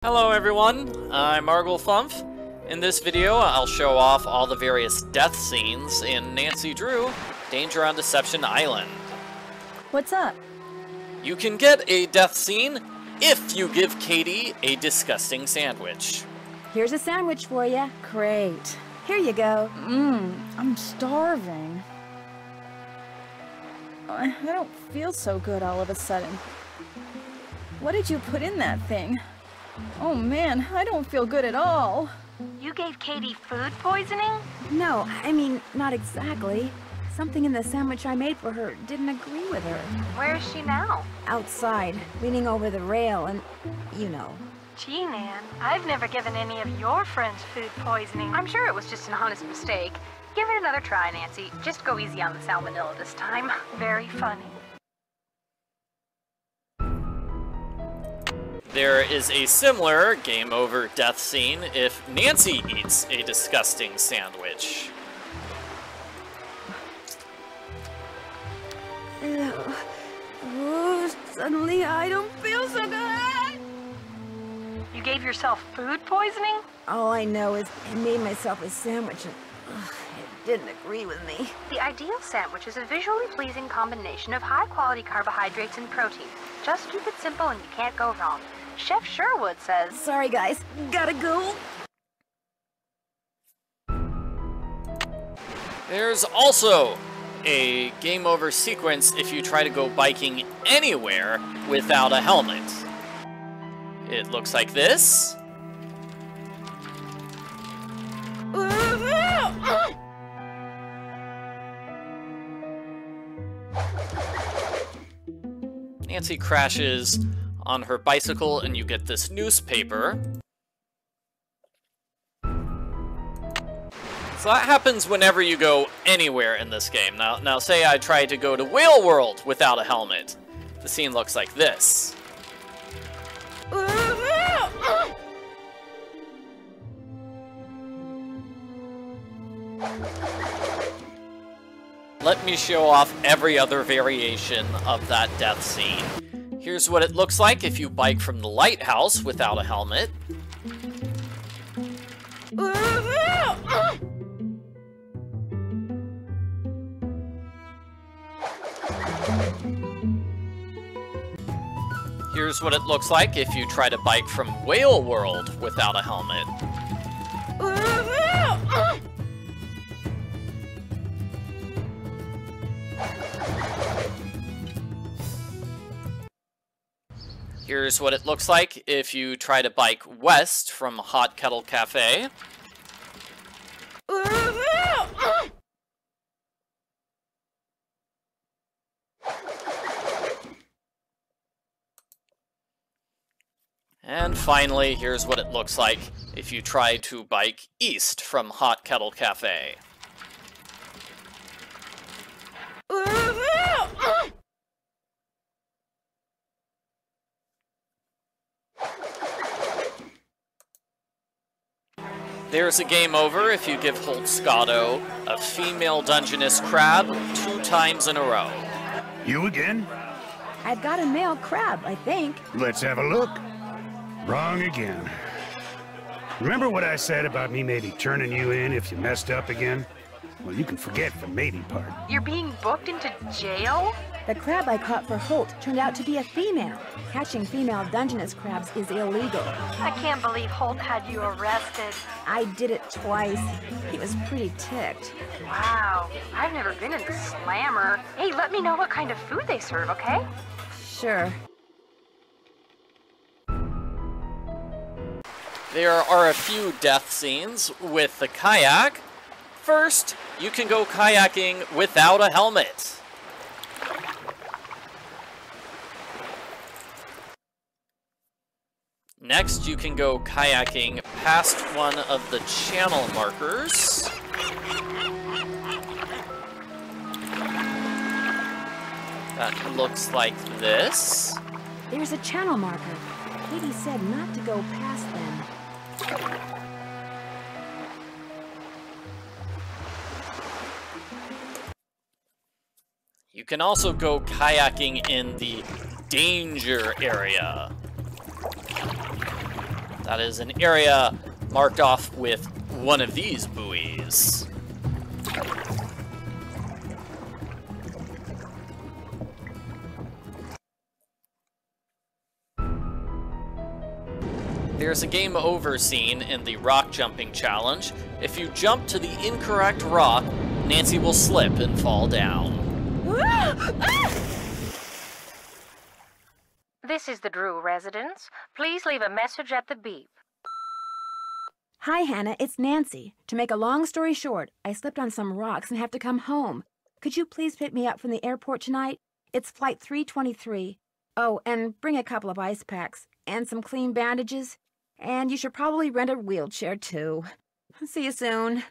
Hello everyone, I'm Argle Thumph. In this video, I'll show off all the various death scenes in Nancy Drew, Danger on Deception Island. What's up? You can get a death scene if you give Katie a disgusting sandwich. Here's a sandwich for you. Great. Here you go. I'm starving. I don't feel so good all of a sudden. What did you put in that thing? Oh man, I don't feel good at all. You gave Katie food poisoning? No, I mean, not exactly. Something in the sandwich I made for her didn't agree with her. Where is she now? Outside, leaning over the rail and, you know. Gee, Nan, I've never given any of your friends food poisoning. I'm sure it was just an honest mistake. Give it another try, Nancy. Just go easy on the salmonella this time. Very funny. There is a similar game over death scene if Nancy eats a disgusting sandwich. Ew. Ooh, suddenly I don't feel so good. You gave yourself food poisoning? All I know is I made myself a sandwich and it didn't agree with me. The ideal sandwich is a visually pleasing combination of high-quality carbohydrates and protein. Just keep it simple and you can't go wrong. Chef Sherwood says... Sorry guys, gotta go. There's also a game over sequence if you try to go biking anywhere without a helmet. It looks like this. Nancy crashes on her bicycle and you get this newspaper. So that happens whenever you go anywhere in this game. Now say I tried to go to Whale World without a helmet. The scene looks like this. Let me show off every other variation of that death scene. Here's what it looks like if you bike from the lighthouse without a helmet. Here's what it looks like if you try to bike from Whale World without a helmet. Here's what it looks like if you try to bike west from Hot Kettle Cafe. And finally, here's what it looks like if you try to bike east from Hot Kettle Cafe. There's a game over if you give Holtzgado a female Dungeness crab 2 times in a row. You again? I've got a male crab, I think. Let's have a look. Wrong again. Remember what I said about me maybe turning you in if you messed up again? Well, you can forget the maybe part. You're being booked into jail? The crab I caught for Holt turned out to be a female. Catching female Dungeness crabs is illegal. I can't believe Holt had you arrested. I did it twice. He was pretty ticked. Wow, I've never been in the slammer. Hey, let me know what kind of food they serve, okay? Sure. There are a few death scenes with the kayak. First, you can go kayaking without a helmet. Next, you can go kayaking past one of the channel markers. That looks like this. There's a channel marker. Katie said not to go past them. You can also go kayaking in the danger area. That is an area marked off with one of these buoys. There's a game over scene in the rock jumping challenge. If you jump to the incorrect rock, Nancy will slip and fall down. This is the Drew residence. Please leave a message at the beep. Hi, Hannah. It's Nancy. To make a long story short, I slipped on some rocks and have to come home. Could you please pick me up from the airport tonight? It's flight 323. Oh, and bring a couple of ice packs and some clean bandages. And you should probably rent a wheelchair, too. See you soon.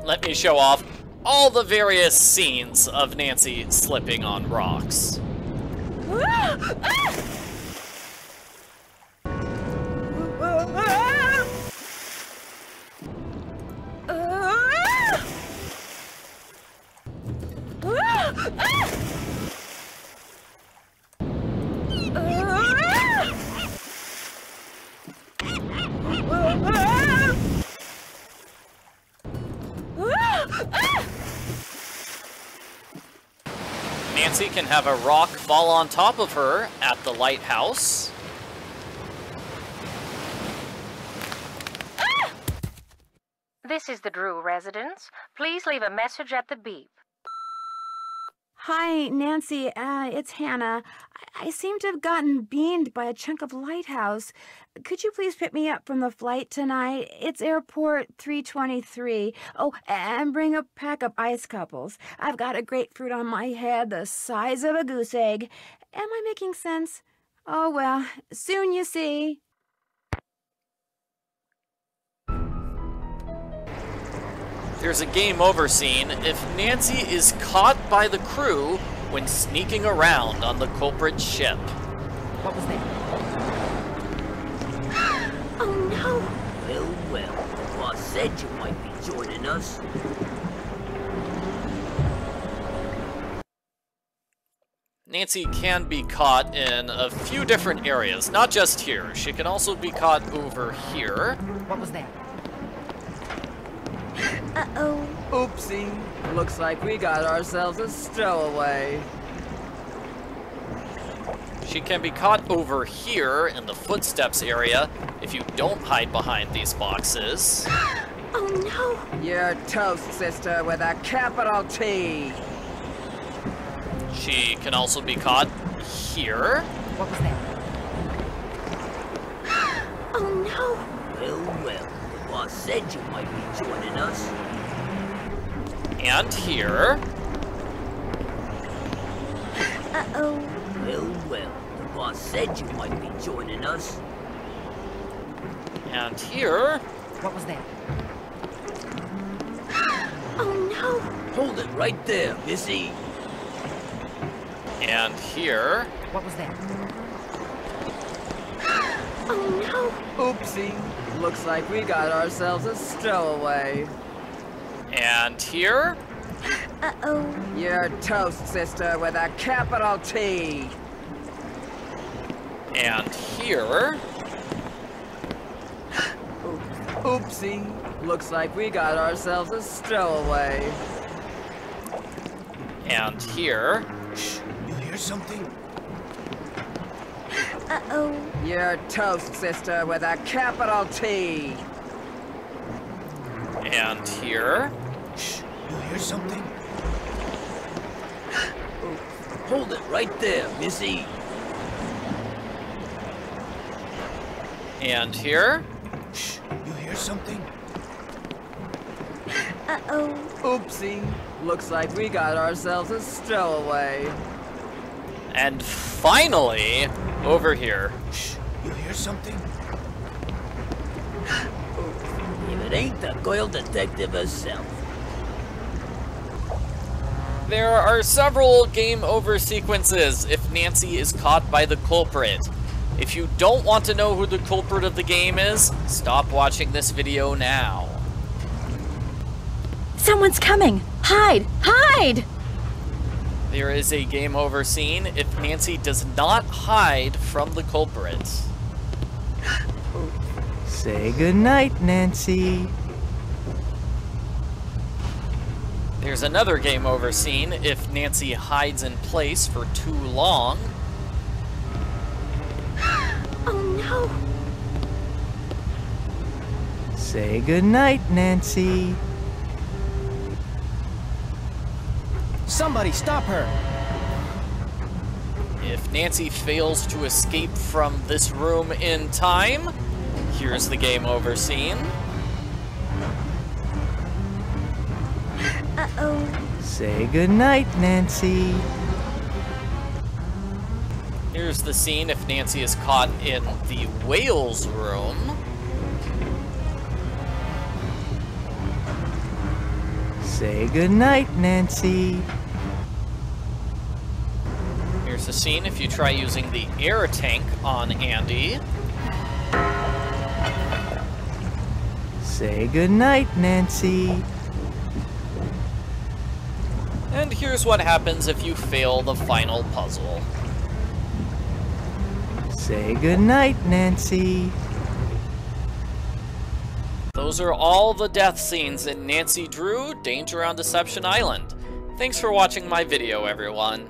Let me show off all the various scenes of Nancy slipping on rocks. Nancy can have a rock fall on top of her at the lighthouse. This is the Drew residence. Please leave a message at the beep. Hi, Nancy. It's Hannah. I seem to have gotten beamed by a chunk of lighthouse. Could you please pick me up from the flight tonight? It's airport 323. Oh, and bring a pack of ice couples. I've got a grapefruit on my head the size of a goose egg. Am I making sense? Oh, well, soon you see. There's a game over scene if Nancy is caught by the crew when sneaking around on the culprit ship. What was that? Oh, no. Well, the boss said you might be joining us. Nancy can be caught in a few different areas, not just here. She can also be caught over here. What was that? Uh-oh. Oopsie. Looks like we got ourselves a stowaway. She can be caught over here in the footsteps area if you don't hide behind these boxes. Oh, no. You're toast, sister, with a capital T. She can also be caught here. What was that? Oh, no. Well, the boss said you might be joining us. And here. Uh-oh. Well, the boss said you might be joining us. And here. What was that? Oh, no. Hold it right there, Missy. And here. What was that? Oh, no. Oopsie. Looks like we got ourselves a stowaway. And here. Uh-oh. You're toast, sister, with a capital T. And here. Oopsie. Looks like we got ourselves a stowaway. And here. Shh, you hear something? Uh-oh. You're toast, sister, with a capital T. And here. Shh, you hear something? Hold it right there, Missy. And here. Shh, you hear something? Uh-oh. Oopsie. Looks like we got ourselves a stowaway. And finally, over here. Shh, you hear something? If it ain't the Goyle detective herself. There are several game over sequences if Nancy is caught by the culprit. If you don't want to know who the culprit of the game is, stop watching this video now. Someone's coming. Hide! Hide! There is a game over scene if Nancy does not hide from the culprit. Say goodnight, Nancy. There's another game over scene if Nancy hides in place for too long. Oh no! Say goodnight, Nancy. Somebody stop her! If Nancy fails to escape from this room in time, here's the game over scene. Uh-oh. Say goodnight, Nancy. Here's the scene if Nancy is caught in the whales room. Say goodnight, Nancy. Here's the scene if you try using the air tank on Andy. Say goodnight, Nancy. And here's what happens if you fail the final puzzle. Say goodnight, Nancy. Those are all the death scenes in Nancy Drew Danger on Deception Island. Thanks for watching my video, everyone.